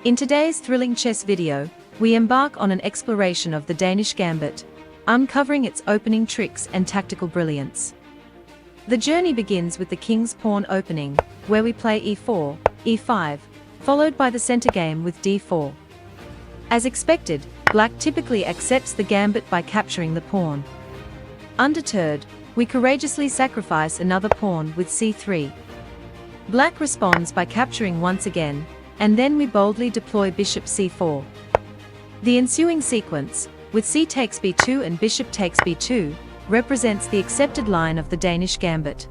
In today's thrilling chess video, we embark on an exploration of the Danish Gambit, uncovering its opening tricks and tactical brilliance. The journey begins with the king's pawn opening, where we play e4, e5, followed by the center game with d4. As expected, black typically accepts the gambit by capturing the pawn. Undeterred, we courageously sacrifice another pawn with c3. Black responds by capturing once again, and then we boldly deploy bishop c4. The ensuing sequence, with c takes b2 and bishop takes b2, represents the accepted line of the Danish Gambit.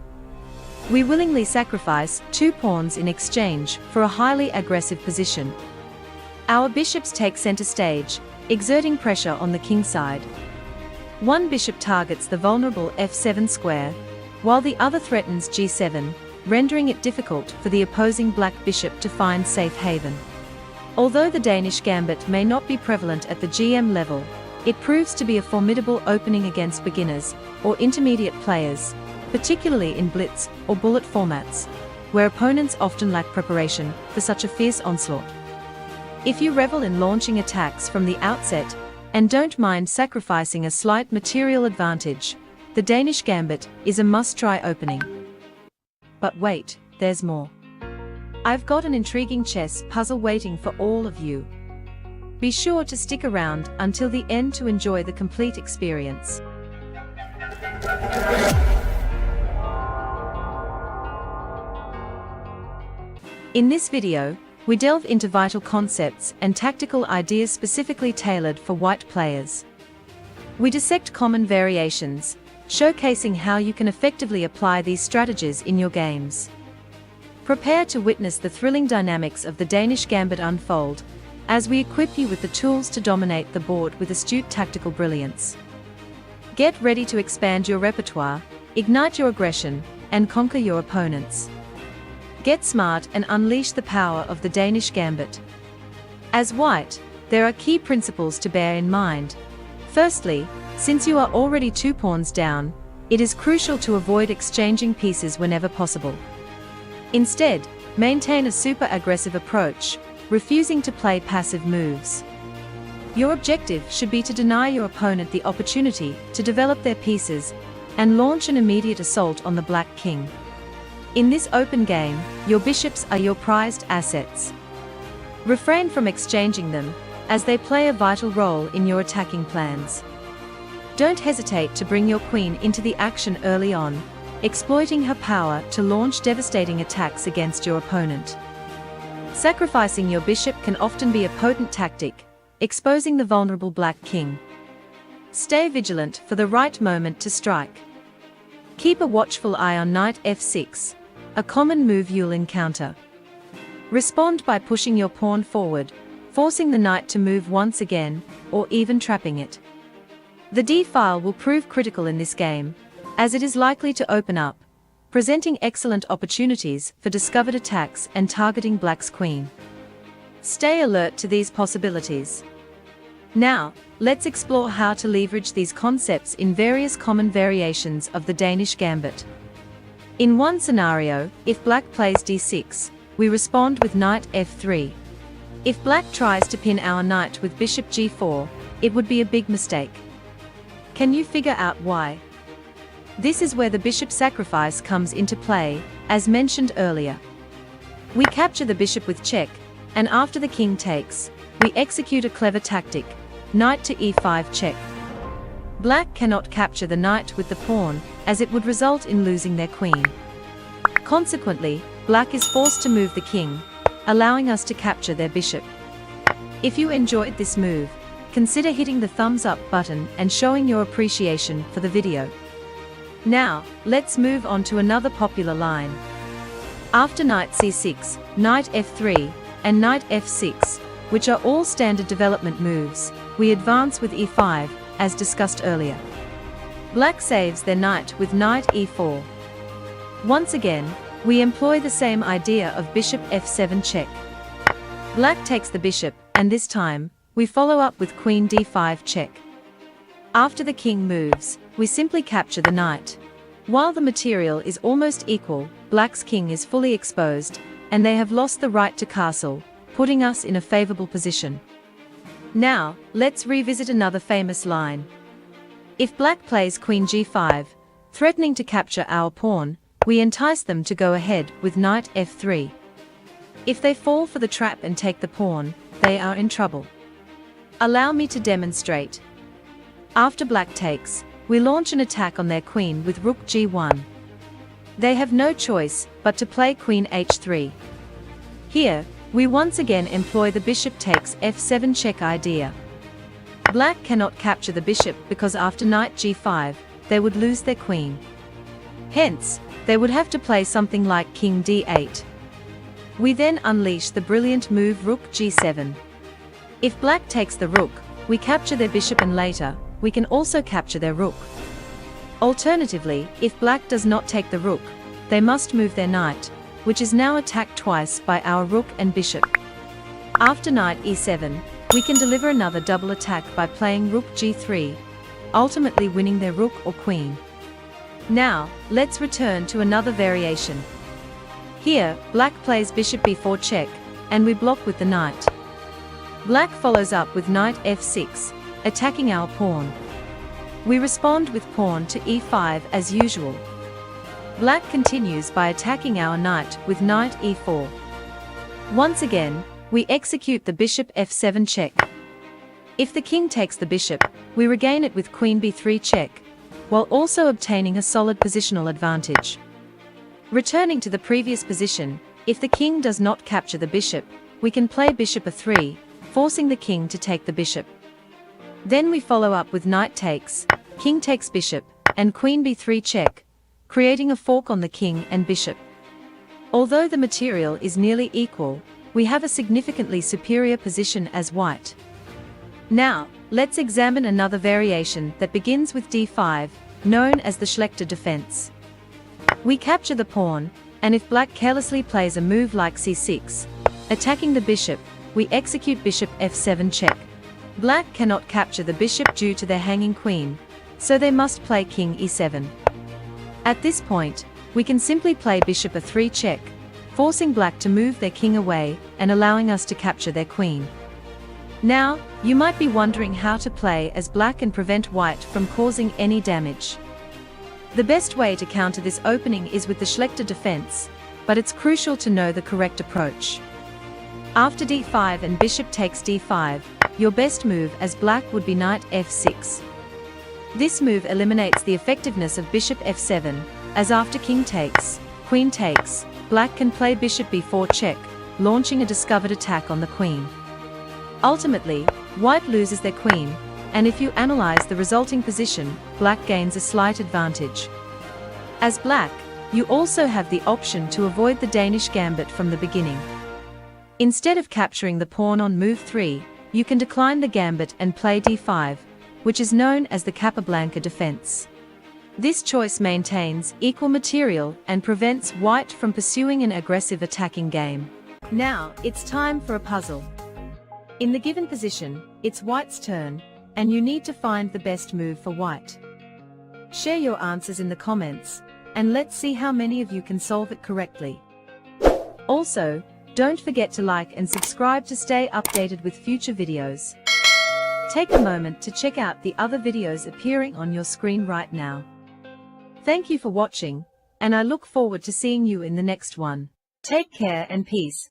We willingly sacrifice 2 pawns in exchange for a highly aggressive position. Our bishops take center stage, exerting pressure on the king side. One bishop targets the vulnerable f7 square, while the other threatens g7, rendering it difficult for the opposing black bishop to find safe haven. Although the Danish Gambit may not be prevalent at the GM level, it proves to be a formidable opening against beginners or intermediate players, particularly in blitz or bullet formats, where opponents often lack preparation for such a fierce onslaught. If you revel in launching attacks from the outset and don't mind sacrificing a slight material advantage, the Danish Gambit is a must-try opening. But wait, there's more. I've got an intriguing chess puzzle waiting for all of you. Be sure to stick around until the end to enjoy the complete experience. In this video, we delve into vital concepts and tactical ideas specifically tailored for white players. We dissect common variations, showcasing how you can effectively apply these strategies in your games. Prepare to witness the thrilling dynamics of the Danish Gambit unfold, as we equip you with the tools to dominate the board with astute tactical brilliance. Get ready to expand your repertoire, ignite your aggression, and conquer your opponents. Get smart and unleash the power of the Danish Gambit. As white, there are key principles to bear in mind. Firstly, since you are already 2 pawns down, it is crucial to avoid exchanging pieces whenever possible. Instead, maintain a super aggressive approach, refusing to play passive moves. Your objective should be to deny your opponent the opportunity to develop their pieces and launch an immediate assault on the black king. In this open game, your bishops are your prized assets. Refrain from exchanging them, as they play a vital role in your attacking plans. Don't hesitate to bring your queen into the action early on, exploiting her power to launch devastating attacks against your opponent. Sacrificing your bishop can often be a potent tactic, exposing the vulnerable black king. Stay vigilant for the right moment to strike. Keep a watchful eye on knight f6, a common move you'll encounter. Respond by pushing your pawn forward, forcing the knight to move once again, or even trapping it. The d-file will prove critical in this game, as it is likely to open up, presenting excellent opportunities for discovered attacks and targeting black's queen. Stay alert to these possibilities. Now, let's explore how to leverage these concepts in various common variations of the Danish Gambit. In one scenario, if black plays d6, we respond with knight f3. If black tries to pin our knight with bishop g4, it would be a big mistake. Can you figure out why? This is where the bishop sacrifice comes into play, as mentioned earlier. We capture the bishop with check, and after the king takes, we execute a clever tactic, knight to e5 check. Black cannot capture the knight with the pawn, as it would result in losing their queen. Consequently, black is forced to move the king, allowing us to capture their bishop. If you enjoyed this move, consider hitting the thumbs up button and showing your appreciation for the video. Now, let's move on to another popular line. After knight c6, knight f3, and knight f6, which are all standard development moves, we advance with e5, as discussed earlier. Black saves their knight with knight e4. Once again, we employ the same idea of bishop f7 check. Black takes the bishop, and this time, we follow up with queen d5 check. After the king moves, we simply capture the knight. While the material is almost equal, black's king is fully exposed, and they have lost the right to castle, putting us in a favorable position. Now, let's revisit another famous line. If black plays queen g5, threatening to capture our pawn, we entice them to go ahead with knight f3. If they fall for the trap and take the pawn, they are in trouble. Allow me to demonstrate. After black takes, we launch an attack on their queen with rook g1. They have no choice but to play queen h3. Here, we once again employ the bishop takes f7 check idea. Black cannot capture the bishop because after knight g5, they would lose their queen. Hence, they would have to play something like king d8. We then unleash the brilliant move rook g7. If black takes the rook, we capture their bishop and later, we can also capture their rook. Alternatively, if black does not take the rook, they must move their knight, which is now attacked twice by our rook and bishop. After knight e7, we can deliver another double attack by playing rook g3, ultimately winning their rook or queen. Now, let's return to another variation. Here, black plays bishop b4 check, and we block with the knight. Black follows up with knight f6, attacking our pawn. We respond with pawn to e5 as usual. Black continues by attacking our knight with knight e4. Once again, we execute the bishop f7 check. If the king takes the bishop, we regain it with queen b3 check, while also obtaining a solid positional advantage. Returning to the previous position, if the king does not capture the bishop, we can play bishop a3, forcing the king to take the bishop. Then we follow up with knight takes, king takes bishop, and queen b3 check, creating a fork on the king and bishop. Although the material is nearly equal, we have a significantly superior position as white. Now, let's examine another variation that begins with d5, known as the Schlechter defense. We capture the pawn, and if black carelessly plays a move like c6, attacking the bishop, we execute bishop f7 check. Black cannot capture the bishop due to their hanging queen, so they must play king e7. At this point, we can simply play bishop a3 check, forcing black to move their king away and allowing us to capture their queen. Now, you might be wondering how to play as black and prevent white from causing any damage. The best way to counter this opening is with the Schlechter defense, but it's crucial to know the correct approach. After d5 and bishop takes d5, your best move as black would be knight f6. This move eliminates the effectiveness of bishop f7, as after king takes, queen takes, black can play bishop b4 check, launching a discovered attack on the queen. Ultimately, white loses their queen, and if you analyze the resulting position, black gains a slight advantage. As black, you also have the option to avoid the Danish Gambit from the beginning. Instead of capturing the pawn on move 3, you can decline the gambit and play d5, which is known as the Capablanca defense. This choice maintains equal material and prevents white from pursuing an aggressive attacking game. Now, it's time for a puzzle. In the given position, it's white's turn, and you need to find the best move for white. Share your answers in the comments, and let's see how many of you can solve it correctly. Also, don't forget to like and subscribe to stay updated with future videos. Take a moment to check out the other videos appearing on your screen right now. Thank you for watching, and I look forward to seeing you in the next one. Take care and peace.